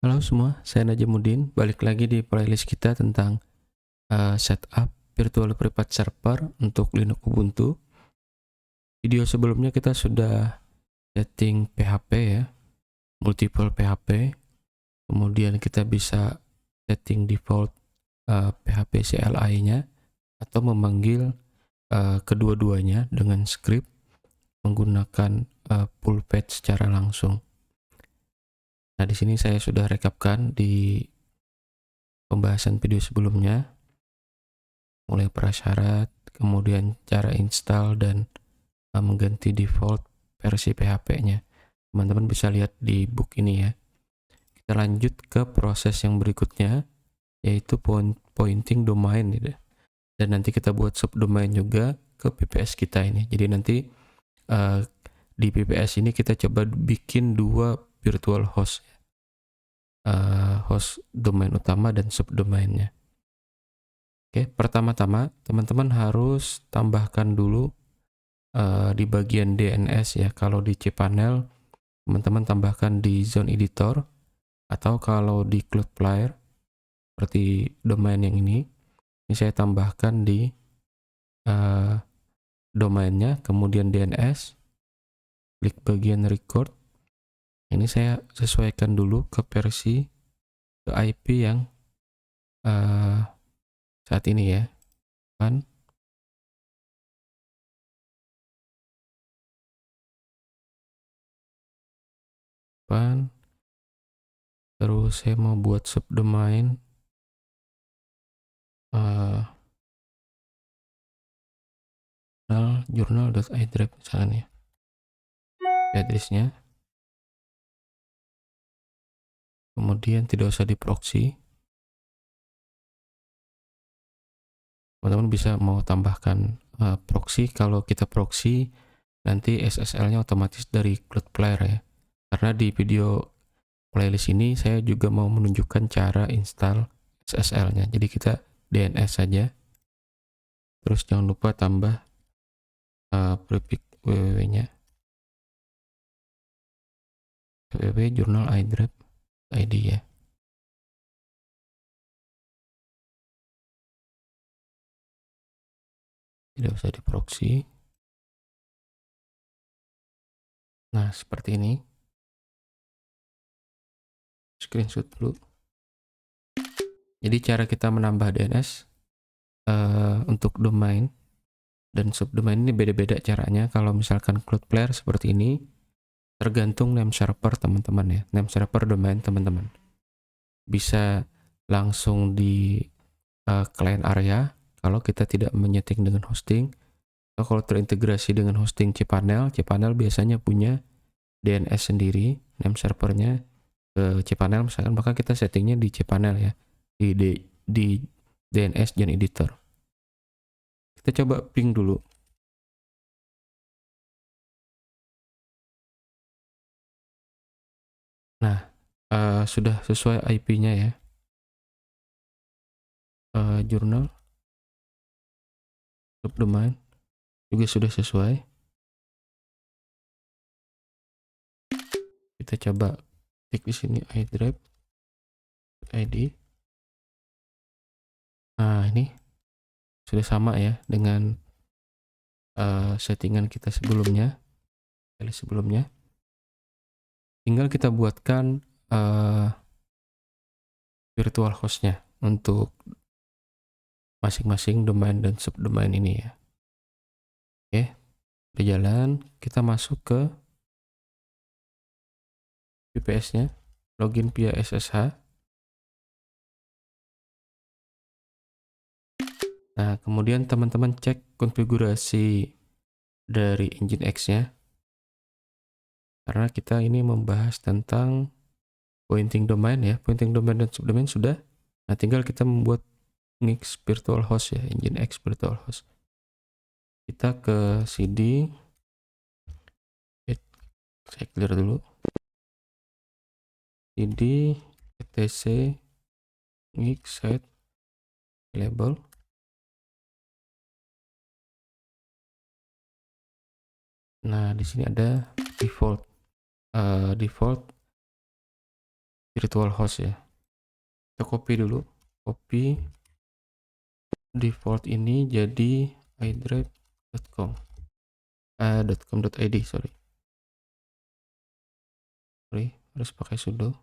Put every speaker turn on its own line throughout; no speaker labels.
Halo semua, saya Najamuddin. Balik lagi di playlist kita tentang setup virtual private server untuk Linux Ubuntu. Video sebelumnya kita sudah setting PHP ya, multiple PHP. Kemudian kita bisa setting default PHP CLI-nya atau memanggil kedua-duanya dengan script menggunakan full page secara langsung. Nah, di sini saya sudah rekapkan di pembahasan video sebelumnya, mulai prasyarat, kemudian cara install dan mengganti default versi PHP-nya. Teman-teman bisa lihat di book ini ya. Kita lanjut ke proses yang berikutnya, yaitu pointing domain gitu. Dan nanti kita buat subdomain juga ke PPS kita ini. Jadi nanti di PPS ini kita coba bikin dua virtual host, host domain utama dan subdomainnya. Oke, pertama-tama teman-teman harus tambahkan dulu di bagian DNS ya. Kalau di cPanel teman-teman tambahkan di zone editor, atau kalau di Cloudflare seperti domain yang ini saya tambahkan di domainnya, kemudian DNS, klik bagian record. Ini saya sesuaikan dulu ke versi ke IP yang saat ini ya kan. Terus saya mau buat subdomain journal.idrive misalnya ya, addressnya. Kemudian tidak usah di proxy, teman-teman bisa mau tambahkan proxy. Kalau kita proxy nanti SSL-nya otomatis dari Cloudflare ya, karena di video playlist ini saya juga mau menunjukkan cara install SSL-nya. Jadi kita DNS saja, terus jangan lupa tambah prefix www-nya, www.journalidrive.id ya. Tidak usah di proxy. Nah, seperti ini. Screenshot dulu. Jadi cara kita menambah DNS untuk domain dan subdomain ini beda-beda caranya. Kalau misalkan Cloudflare seperti ini, tergantung name server teman-teman ya, name server domain teman-teman. Bisa langsung di client area kalau kita tidak menyeting dengan hosting. Atau kalau terintegrasi dengan hosting cPanel, cPanel biasanya punya DNS sendiri, name servernya ke cPanel misalkan, maka kita settingnya di cPanel ya, di DNS Gen Editor. Kita coba ping dulu. Nah, sudah sesuai IP-nya ya. Jurnal subdomain juga sudah sesuai. Kita coba klik di sini iDrive.id. Nah, ini sudah sama ya dengan settingan kita sebelumnya, tinggal kita buatkan virtual hostnya untuk masing-masing domain dan subdomain ini ya. Oke, berjalan. Kita masuk ke VPS-nya, login via SSH. Nah, kemudian teman-teman cek konfigurasi dari Nginx-nya, karena kita ini membahas tentang pointing domain ya. Pointing domain dan subdomain sudah. Nah, tinggal kita membuat Nginx virtual host ya, Nginx virtual host. Kita ke cd, saya clear dulu, cd etc nginx set label. Nah, di sini ada default virtual host ya. Kita copy dulu, copy default ini jadi iDrive.com .com.id, sorry, harus pakai sudo.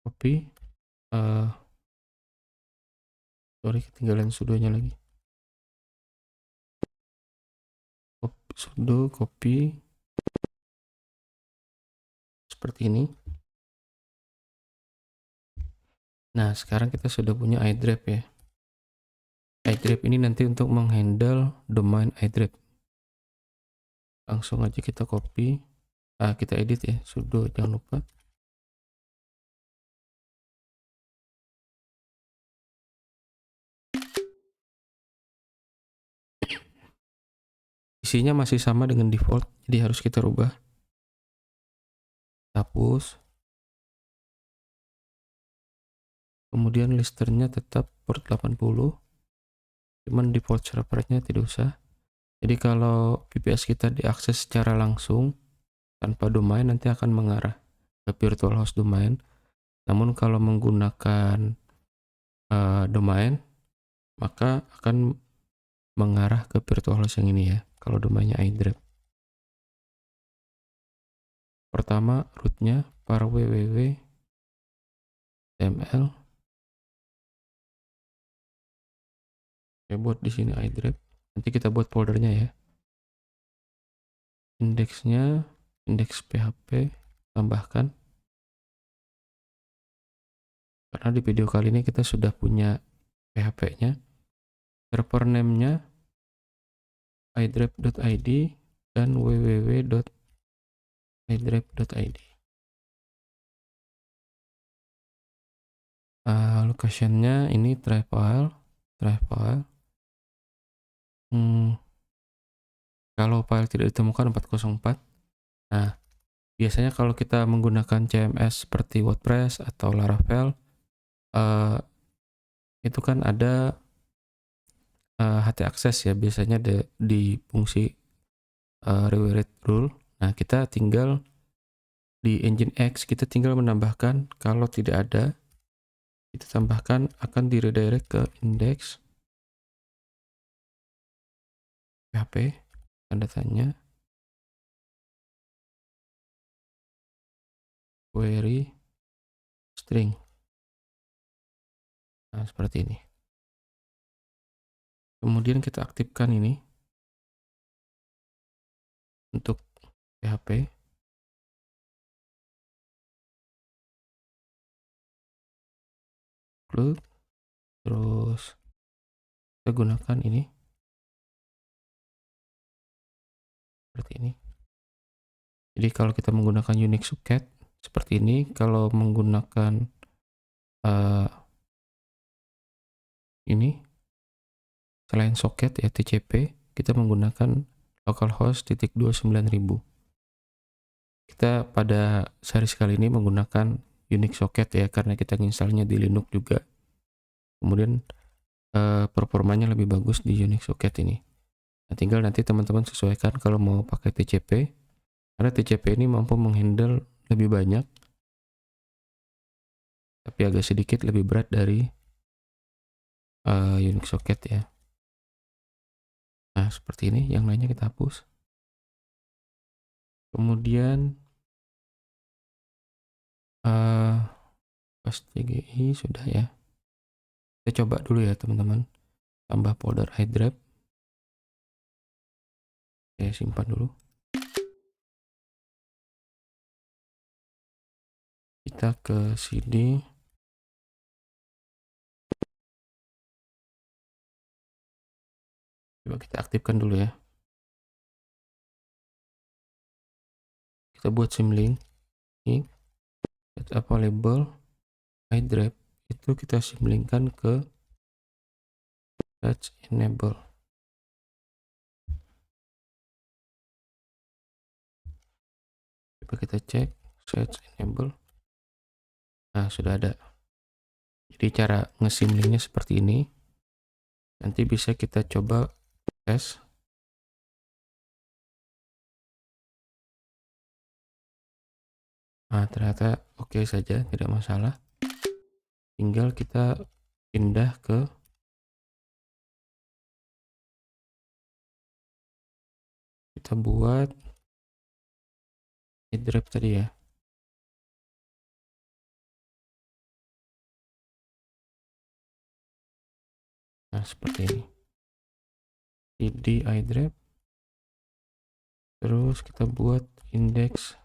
Copy, sorry ketinggalan sudonya lagi. Sudo copy seperti ini. Nah, sekarang kita sudah punya iDrive ya. iDrive ini nanti untuk menghandle domain iDrive. Langsung aja kita copy, kita edit ya, sudo jangan lupa. Isinya masih sama dengan default, jadi harus kita rubah. Hapus. Kemudian listernya tetap port 80, cuman default servernya tidak usah. Jadi kalau VPS kita diakses secara langsung tanpa domain nanti akan mengarah ke virtual host domain. Namun kalau menggunakan domain maka akan mengarah ke virtual host yang ini ya, kalau domainnya iDrive. Pertama rootnya var www ml. Saya buat di sini iDrive. Nanti kita buat foldernya ya. Indeksnya indeks PHP tambahkan. Karena di video kali ini kita sudah punya PHP-nya. Server name-nya iDrive.id dan www.iDrive.id. Location-nya ini drive file. Kalau file tidak ditemukan 404. Nah, biasanya kalau kita menggunakan CMS seperti WordPress atau Laravel, itu kan ada htaccess ya, biasanya di fungsi rewrite rule. Nah, kita tinggal di Nginx, kita tinggal menambahkan, kalau tidak ada, kita tambahkan akan di redirect ke index PHP, tanda tanya, query string. Nah, seperti ini. Kemudian kita aktifkan ini untuk PHP. Terus kita gunakan ini seperti ini. Jadi kalau kita menggunakan Unix socket seperti ini, kalau menggunakan ini selain socket ya TCP, kita menggunakan localhost 29000. Kita pada series kali ini menggunakan Unix socket ya, karena kita installnya di Linux juga. Kemudian performanya lebih bagus di Unix socket ini. Nah, tinggal nanti teman-teman sesuaikan kalau mau pakai TCP, karena TCP ini mampu menghandle lebih banyak, tapi agak sedikit lebih berat dari Unix socket ya. Nah, seperti ini, yang lainnya kita hapus. Kemudian pas CGI sudah ya. Kita coba dulu ya teman-teman, tambah folder iDrive. Saya simpan dulu. Kita ke CD. Coba kita aktifkan dulu ya. Kita buat symlink. Set available iDrive itu itu kita simlinkkan ke Search Enable. Coba kita cek Search Enable. Nah, sudah ada. Jadi cara ngesimlinknya seperti ini. Nanti bisa kita coba tes. Nah, ternyata oke saja, tidak masalah. Tinggal kita pindah ke kita buat iDrive tadi ya. Nah, seperti ini. Id iDrive. Terus kita buat index.php.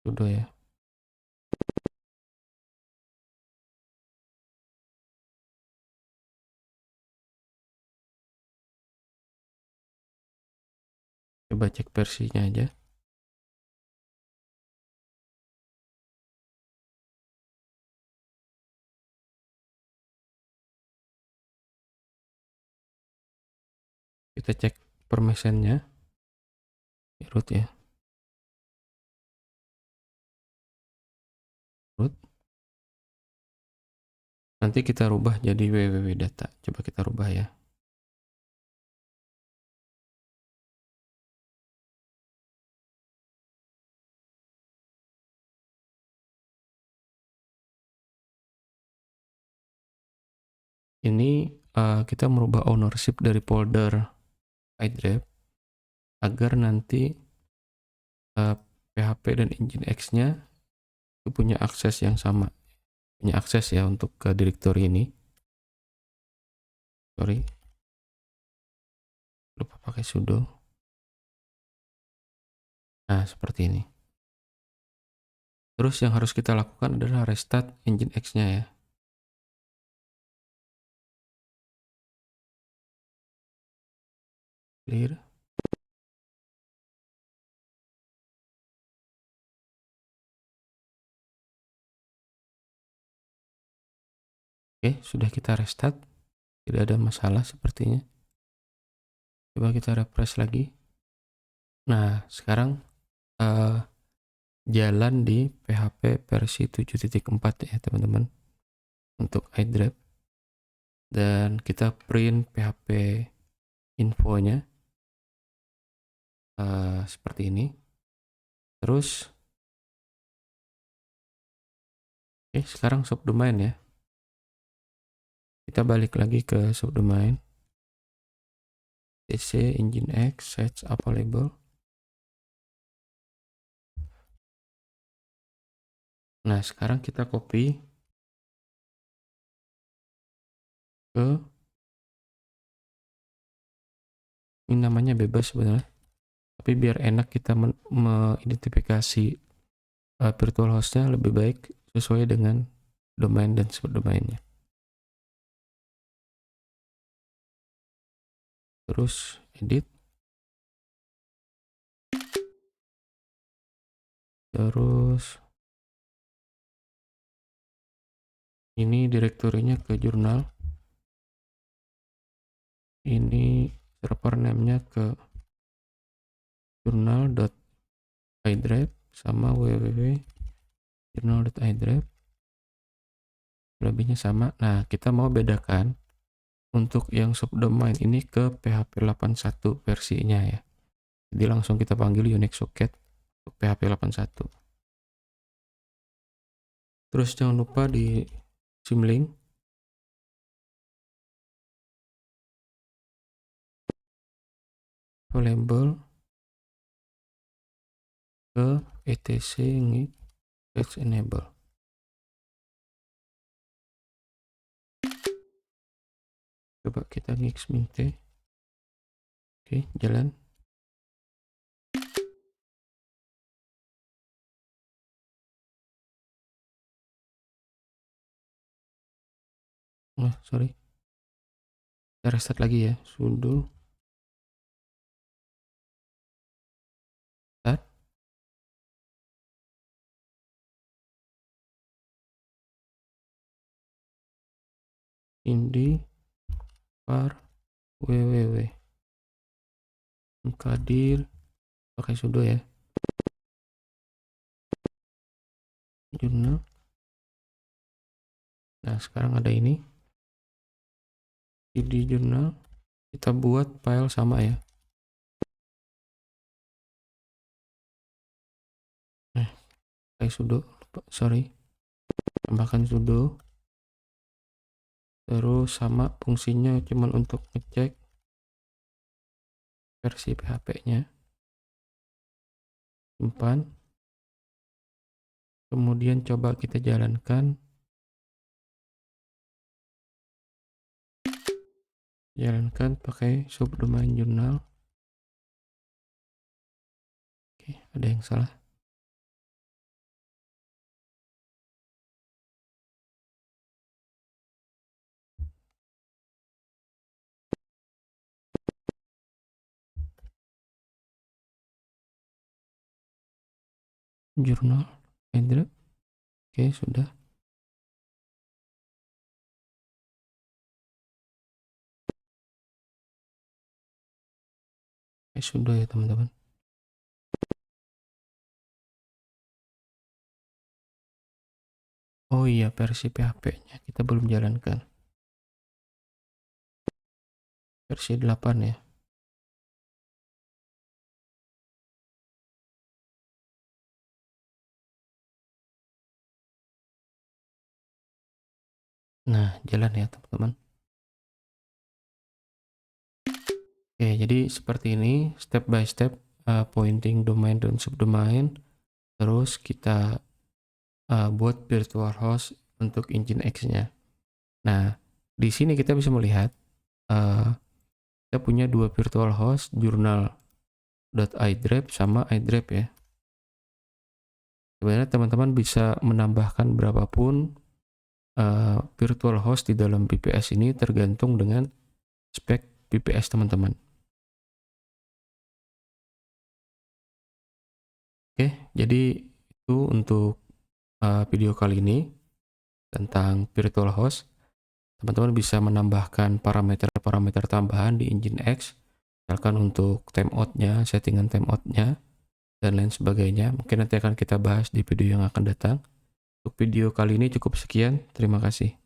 Sudah ya. Coba cek versinya aja. Kita cek permissionnya. Root ya. Root. Nanti kita rubah jadi www data. Coba kita rubah ya. Ini kita merubah ownership dari folder iDrive agar nanti PHP dan Nginx-nya punya akses yang sama. Punya akses ya untuk ke directory ini. Sorry. Lupa pakai sudo. Nah, seperti ini. Terus yang harus kita lakukan adalah restart Nginx-nya ya. Clear. Oke, sudah kita restart. Tidak ada masalah sepertinya. Coba kita refresh lagi. Nah, sekarang jalan di PHP versi 7.4 ya teman-teman untuk iDrive. Dan kita print PHP infonya seperti ini. Terus sekarang subdomain ya. Kita balik lagi ke subdomain. Tc Nginx search available. Nah, sekarang kita copy ke ini, namanya bebas sebenarnya. Tapi biar enak kita mengidentifikasi virtual hostnya, lebih baik sesuai dengan domain dan subdomainnya. Terus edit. Terus ini direktorinya ke jurnal. Ini server name-nya ke journal.idrive sama www.journal.idrive. Lebihnya sama. Nah, kita mau bedakan untuk yang subdomain ini ke PHP 81 versinya ya. Jadi langsung kita panggil Unix socket untuk PHP 81. Terus jangan lupa di symlink label ke etc Search Enable. Coba kita ngixminte. Oke, jalan. Oh, sorry. Kita restart lagi ya. Sudo start. indi var www mkadir pakai sudo ya, jurnal. Nah sekarang ada ini id jurnal, kita buat file sama ya. Pakai sudo, tambahkan sudo, terus sama fungsinya cuman untuk ngecek versi PHP-nya, simpan, kemudian coba kita jalankan pakai subdomain jurnal. Oke, ada yang salah. Jurnal address. Oke, sudah. Sudah ya teman-teman. Oh iya, versi PHP-nya kita belum jalankan. Versi 8 ya. Nah, jalan ya teman-teman. Oke, jadi seperti ini step by step pointing domain dan subdomain. Terus kita buat virtual host untuk Nginx-nya. Nah, di sini kita bisa melihat kita punya dua virtual host, journal.idrep sama idrep ya. Sebenarnya teman-teman bisa menambahkan berapapun virtual host di dalam VPS ini tergantung dengan spek VPS teman-teman. Oke, jadi itu untuk video kali ini tentang virtual host. Teman-teman bisa menambahkan parameter-parameter tambahan di Nginx, misalkan untuk timeout-nya, settingan timeout-nya, dan lain sebagainya. Mungkin nanti akan kita bahas di video yang akan datang. Untuk video kali ini cukup sekian, terima kasih.